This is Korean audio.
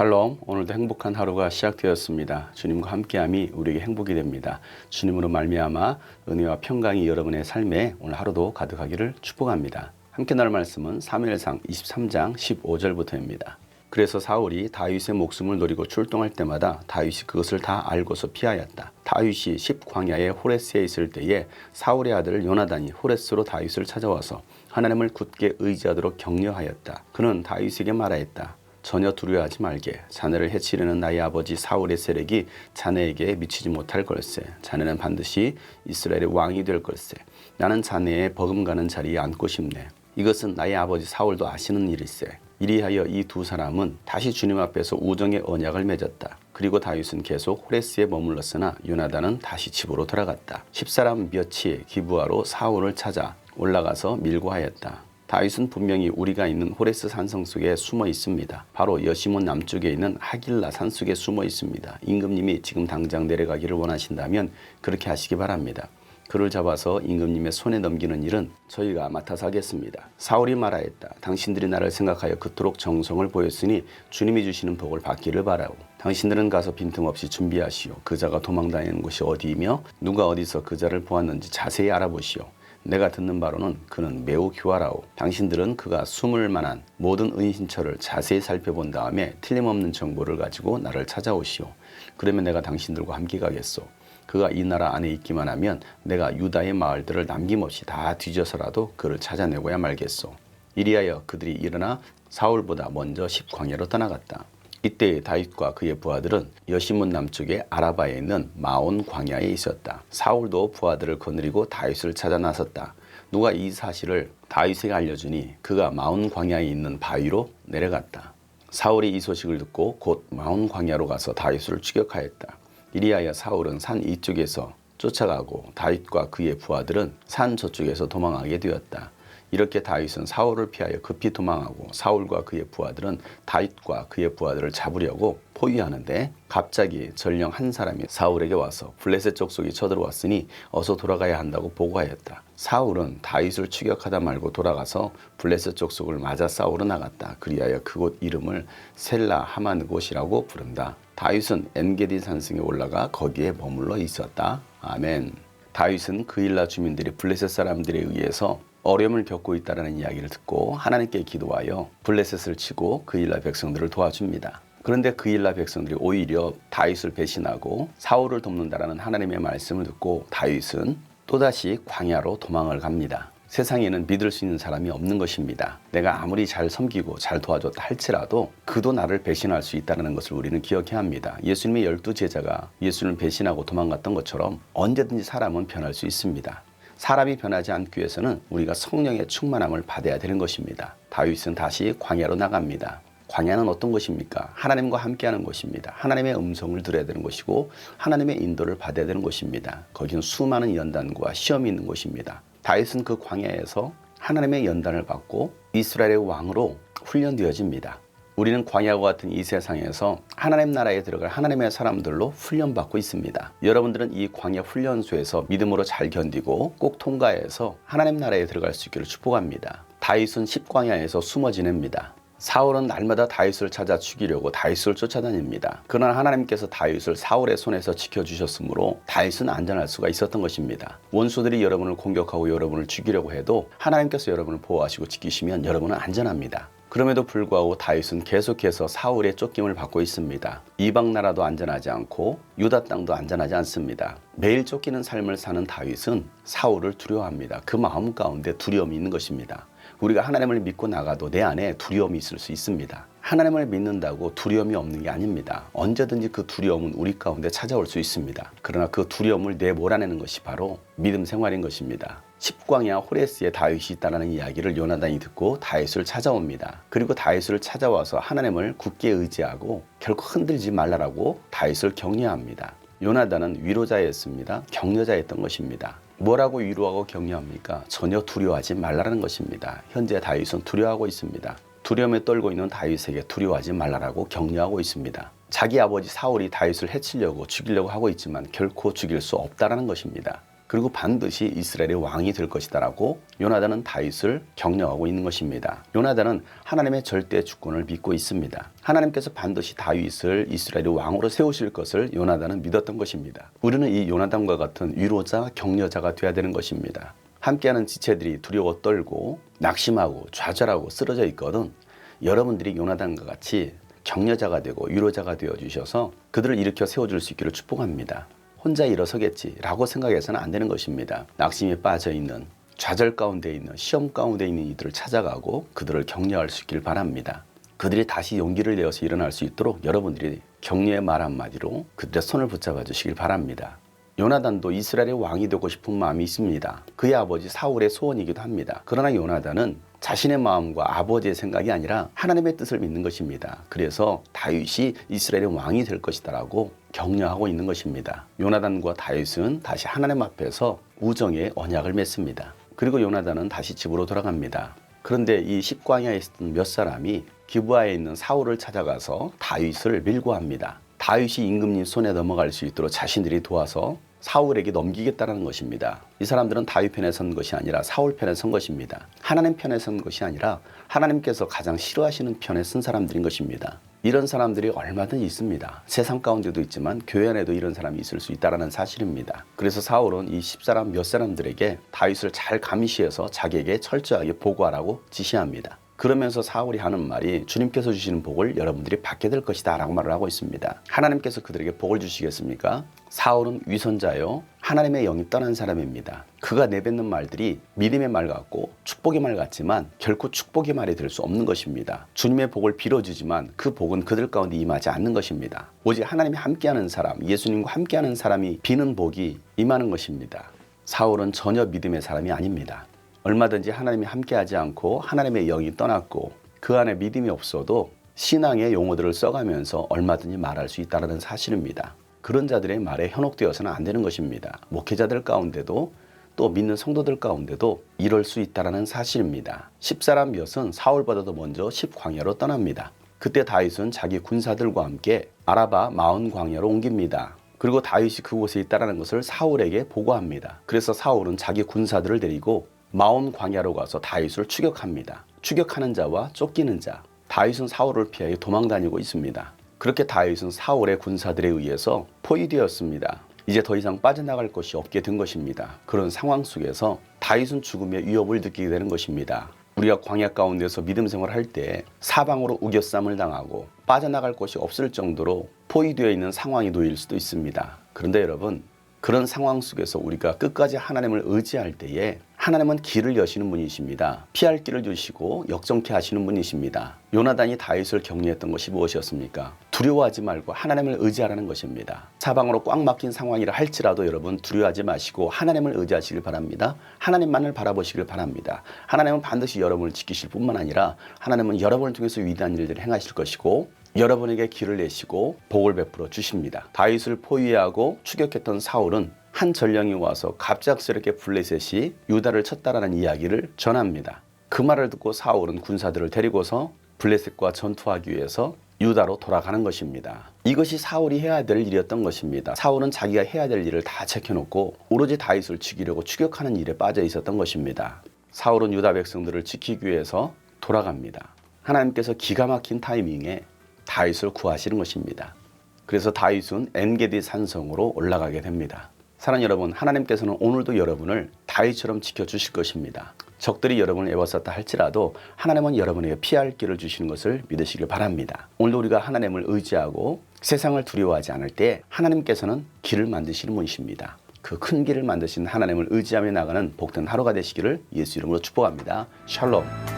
샬롬, 오늘도 행복한 하루가 시작되었습니다. 주님과 함께함이 우리에게 행복이 됩니다. 주님으로 말미암아 은혜와 평강이 여러분의 삶에 오늘 하루도 가득하기를 축복합니다. 함께 나눌 말씀은 사무엘상 23장 15절부터입니다. 그래서 사울이 다윗의 목숨을 노리고 출동할 때마다 다윗이 그것을 다 알고서 피하였다. 다윗이 십광야의 호레스에 있을 때에 사울의 아들 요나단이 호레스로 다윗을 찾아와서 하나님을 굳게 의지하도록 격려하였다. 그는 다윗에게 말하였다. 전혀 두려워하지 말게. 자네를 해치려는 나의 아버지 사울의 세력이 자네에게 미치지 못할 걸세. 자네는 반드시 이스라엘의 왕이 될 걸세. 나는 자네의 버금가는 자리에 앉고 싶네. 이것은 나의 아버지 사울도 아시는 일일세. 이리하여 이 두 사람은 다시 주님 앞에서 우정의 언약을 맺었다. 그리고 다윗은 계속 호레스에 머물렀으나 요나단은 다시 집으로 돌아갔다. 10사람 몇이 기브아로 사울을 찾아 올라가서 밀고 하였다. 다윗은 분명히 우리가 있는 호레스 산성 속에 숨어 있습니다. 바로 여시몬 남쪽에 있는 하길라 산 속에 숨어 있습니다. 임금님이 지금 당장 내려가기를 원하신다면 그렇게 하시기 바랍니다. 그를 잡아서 임금님의 손에 넘기는 일은 저희가 맡아서 하겠습니다. 사울이 말하였다. 당신들이 나를 생각하여 그토록 정성을 보였으니 주님이 주시는 복을 받기를 바라오. 당신들은 가서 빈틈없이 준비하시오. 그자가 도망다니는 곳이 어디이며 누가 어디서 그자를 보았는지 자세히 알아보시오. 내가 듣는 바로는 그는 매우 교활하오. 당신들은 그가 숨을 만한 모든 은신처를 자세히 살펴본 다음에 틀림없는 정보를 가지고 나를 찾아오시오. 그러면 내가 당신들과 함께 가겠소. 그가 이 나라 안에 있기만 하면 내가 유다의 마을들을 남김없이 다 뒤져서라도 그를 찾아내고야 말겠소. 이리하여 그들이 일어나 사울보다 먼저 십광야로 떠나갔다. 이때 다윗과 그의 부하들은 여시몬 남쪽의 아라바에 있는 마온 광야에 있었다. 사울도 부하들을 거느리고 다윗을 찾아 나섰다. 누가 이 사실을 다윗에게 알려주니 그가 마온 광야에 있는 바위로 내려갔다. 사울이 이 소식을 듣고 곧 마온 광야로 가서 다윗을 추격하였다. 이리하여 사울은 산 이쪽에서 쫓아가고 다윗과 그의 부하들은 산 저쪽에서 도망하게 되었다. 이렇게 다윗은 사울을 피하여 급히 도망하고 사울과 그의 부하들은 다윗과 그의 부하들을 잡으려고 포위하는데 갑자기 전령 한 사람이 사울에게 와서 블레셋 족속이 쳐들어왔으니 어서 돌아가야 한다고 보고하였다. 사울은 다윗을 추격하다 말고 돌아가서 블레셋 족속을 맞아 싸우러 나갔다. 그리하여 그곳 이름을 셀라 하마느곳이라고 부른다. 다윗은 엔게디 산성에 올라가 거기에 머물러 있었다. 아멘. 다윗은 그일라 주민들이 블레셋 사람들에 의해서 어려움을 겪고 있다는 이야기를 듣고 하나님께 기도하여 블레셋을 치고 그일라 백성들을 도와줍니다. 그런데 그일라 백성들이 오히려 다윗을 배신하고 사울을 돕는다라는 하나님의 말씀을 듣고 다윗은 또다시 광야로 도망을 갑니다. 세상에는 믿을 수 있는 사람이 없는 것입니다. 내가 아무리 잘 섬기고 잘 도와줬다 할지라도 그도 나를 배신할 수 있다는 것을 우리는 기억해야 합니다. 예수님의 12제자가 예수님을 배신하고 도망갔던 것처럼 언제든지 사람은 변할 수 있습니다. 사람이 변하지 않기 위해서는 우리가 성령의 충만함을 받아야 되는 것입니다. 다윗은 다시 광야로 나갑니다. 광야는 어떤 것입니까? 하나님과 함께하는 곳입니다. 하나님의 음성을 들어야 되는 것이고 하나님의 인도를 받아야 되는 곳입니다. 거기는 수많은 연단과 시험이 있는 곳입니다. 다윗은 그 광야에서 하나님의 연단을 받고 이스라엘의 왕으로 훈련되어집니다. 우리는 광야와 같은 이 세상에서 하나님 나라에 들어갈 하나님의 사람들로 훈련받고 있습니다. 여러분들은 이 광야 훈련소에서 믿음으로 잘 견디고 꼭 통과해서 하나님 나라에 들어갈 수 있기를 축복합니다. 다윗은 십광야에서 숨어 지냅니다. 사울은 날마다 다윗을 찾아 죽이려고 다윗을 쫓아다닙니다. 그러나 하나님께서 다윗을 사울의 손에서 지켜주셨으므로 다윗은 안전할 수가 있었던 것입니다. 원수들이 여러분을 공격하고 여러분을 죽이려고 해도 하나님께서 여러분을 보호하시고 지키시면 여러분은 안전합니다. 그럼에도 불구하고 다윗은 계속해서 사울의 쫓김을 받고 있습니다. 이방 나라도 안전하지 않고 유다 땅도 안전하지 않습니다. 매일 쫓기는 삶을 사는 다윗은 사울을 두려워합니다. 그 마음 가운데 두려움이 있는 것입니다. 우리가 하나님을 믿고 나가도 내 안에 두려움이 있을 수 있습니다. 하나님을 믿는다고 두려움이 없는 게 아닙니다. 언제든지 그 두려움은 우리 가운데 찾아올 수 있습니다. 그러나 그 두려움을 몰아내는 것이 바로 믿음 생활인 것입니다. 십광야 호레스에 다윗이 있다는 이야기를 요나단이 듣고 다윗을 찾아옵니다. 그리고 다윗을 찾아와서 하나님을 굳게 의지하고 결코 흔들지 말라라고 다윗을 격려합니다. 요나단은 위로자였습니다. 격려자였던 것입니다. 뭐라고 위로하고 격려합니까? 전혀 두려워하지 말라는 것입니다. 현재 다윗은 두려워하고 있습니다. 두려움에 떨고 있는 다윗에게 두려워하지 말라라고 격려하고 있습니다. 자기 아버지 사울이 다윗을 해치려고 죽이려고 하고 있지만 결코 죽일 수 없다라는 것입니다. 그리고 반드시 이스라엘의 왕이 될 것이다라고 요나단은 다윗을 격려하고 있는 것입니다. 요나단은 하나님의 절대 주권을 믿고 있습니다. 하나님께서 반드시 다윗을 이스라엘의 왕으로 세우실 것을 요나단은 믿었던 것입니다. 우리는 이 요나단과 같은 위로자, 격려자가 되어야 되는 것입니다. 함께하는 지체들이 두려워 떨고 낙심하고 좌절하고 쓰러져 있거든 여러분들이 요나단과 같이 격려자가 되고 위로자가 되어 주셔서 그들을 일으켜 세워줄 수 있기를 축복합니다. 혼자 일어서겠지라고 생각해서는 안 되는 것입니다. 낙심에 빠져 있는 좌절 가운데 있는 시험 가운데 있는 이들을 찾아가고 그들을 격려할 수 있기를 바랍니다. 그들이 다시 용기를 내어서 일어날 수 있도록 여러분들이 격려의 말 한마디로 그들의 손을 붙잡아 주시길 바랍니다. 요나단도 이스라엘의 왕이 되고 싶은 마음이 있습니다. 그의 아버지 사울의 소원이기도 합니다. 그러나 요나단은 자신의 마음과 아버지의 생각이 아니라 하나님의 뜻을 믿는 것입니다. 그래서 다윗이 이스라엘의 왕이 될 것이다라고 격려하고 있는 것입니다. 요나단과 다윗은 다시 하나님 앞에서 우정의 언약을 맺습니다. 그리고 요나단은 다시 집으로 돌아갑니다. 그런데 이 십광야에 있었던 몇 사람이 기브아에 있는 사울을 찾아가서 다윗을 밀고 합니다. 다윗이 임금님 손에 넘어갈 수 있도록 자신들이 도와서 사울에게 넘기겠다는 것입니다. 이 사람들은 다윗 편에 선 것이 아니라 사울 편에 선 것입니다. 하나님 편에 선 것이 아니라 하나님께서 가장 싫어하시는 편에 선 사람들인 것입니다. 이런 사람들이 얼마든지 있습니다. 세상 가운데도 있지만 교회 안에도 이런 사람이 있을 수 있다는 사실입니다. 그래서 사울은 이 10사람 몇 사람들에게 다윗을 잘 감시해서 자기에게 철저하게 보고하라고 지시합니다. 그러면서 사울이 하는 말이 주님께서 주시는 복을 여러분들이 받게 될 것이다 라고 말을 하고 있습니다. 하나님께서 그들에게 복을 주시겠습니까? 사울은 위선자요 하나님의 영이 떠난 사람입니다. 그가 내뱉는 말들이 믿음의 말 같고 축복의 말 같지만 결코 축복의 말이 될 수 없는 것입니다. 주님의 복을 빌어주지만 그 복은 그들 가운데 임하지 않는 것입니다. 오직 하나님이 함께하는 사람, 예수님과 함께하는 사람이 비는 복이 임하는 것입니다. 사울은 전혀 믿음의 사람이 아닙니다. 얼마든지 하나님이 함께하지 않고 하나님의 영이 떠났고 그 안에 믿음이 없어도 신앙의 용어들을 써가면서 얼마든지 말할 수 있다는 사실입니다. 그런 자들의 말에 현혹되어서는 안 되는 것입니다. 목회자들 가운데도 또 믿는 성도들 가운데도 이럴 수 있다는 사실입니다. 10사람 몇은 사울보다도 먼저 10광야로 떠납니다. 그때 다윗은 자기 군사들과 함께 아라바 마온 광야로 옮깁니다. 그리고 다윗이 그곳에 있다는 것을 사울에게 보고합니다. 그래서 사울은 자기 군사들을 데리고 마온 광야로 가서 다윗을 추격합니다. 추격하는 자와 쫓기는 자, 다윗은 사울을 피하여 도망다니고 있습니다. 그렇게 다윗은 사울의 군사들에 의해서 포위되었습니다. 이제 더 이상 빠져나갈 것이 없게 된 것입니다. 그런 상황 속에서 다윗은 죽음의 위협을 느끼게 되는 것입니다. 우리가 광야 가운데서 믿음 생활을 할 때 사방으로 우겨쌈을 당하고 빠져나갈 곳이 없을 정도로 포위되어 있는 상황이 놓일 수도 있습니다. 그런데 여러분, 그런 상황 속에서 우리가 끝까지 하나님을 의지할 때에 하나님은 길을 여시는 분이십니다. 피할 길을 주시고 역정케 하시는 분이십니다. 요나단이 다윗을 격려했던 것이 무엇이었습니까? 두려워하지 말고 하나님을 의지하라는 것입니다. 사방으로 꽉 막힌 상황이라 할지라도 여러분 두려워하지 마시고 하나님을 의지하시길 바랍니다. 하나님만을 바라보시길 바랍니다. 하나님은 반드시 여러분을 지키실 뿐만 아니라 하나님은 여러분을 통해서 위대한 일들을 행하실 것이고 여러분에게 길을 내시고 복을 베풀어 주십니다. 다윗을 포위하고 추격했던 사울은 한 전령이 와서 갑작스럽게 블레셋이 유다를 쳤다라는 이야기를 전합니다. 그 말을 듣고 사울은 군사들을 데리고서 블레셋과 전투하기 위해서 유다로 돌아가는 것입니다. 이것이 사울이 해야 될 일이었던 것입니다. 사울은 자기가 해야 될 일을 다 제껴놓고 오로지 다윗을 죽이려고 추격하는 일에 빠져 있었던 것입니다. 사울은 유다 백성들을 지키기 위해서 돌아갑니다. 하나님께서 기가 막힌 타이밍에 다윗을 구하시는 것입니다. 그래서 다윗은 엔게디 산성으로 올라가게 됩니다. 사랑하는 여러분, 하나님께서는 오늘도 여러분을 다윗처럼 지켜주실 것입니다. 적들이 여러분을 애워쌌다 할지라도 하나님은 여러분에게 피할 길을 주시는 것을 믿으시길 바랍니다. 오늘도 우리가 하나님을 의지하고 세상을 두려워하지 않을 때 하나님께서는 길을 만드시는 분이십니다. 그 큰 길을 만드신 하나님을 의지하며 나가는 복된 하루가 되시기를 예수 이름으로 축복합니다. 샬롬.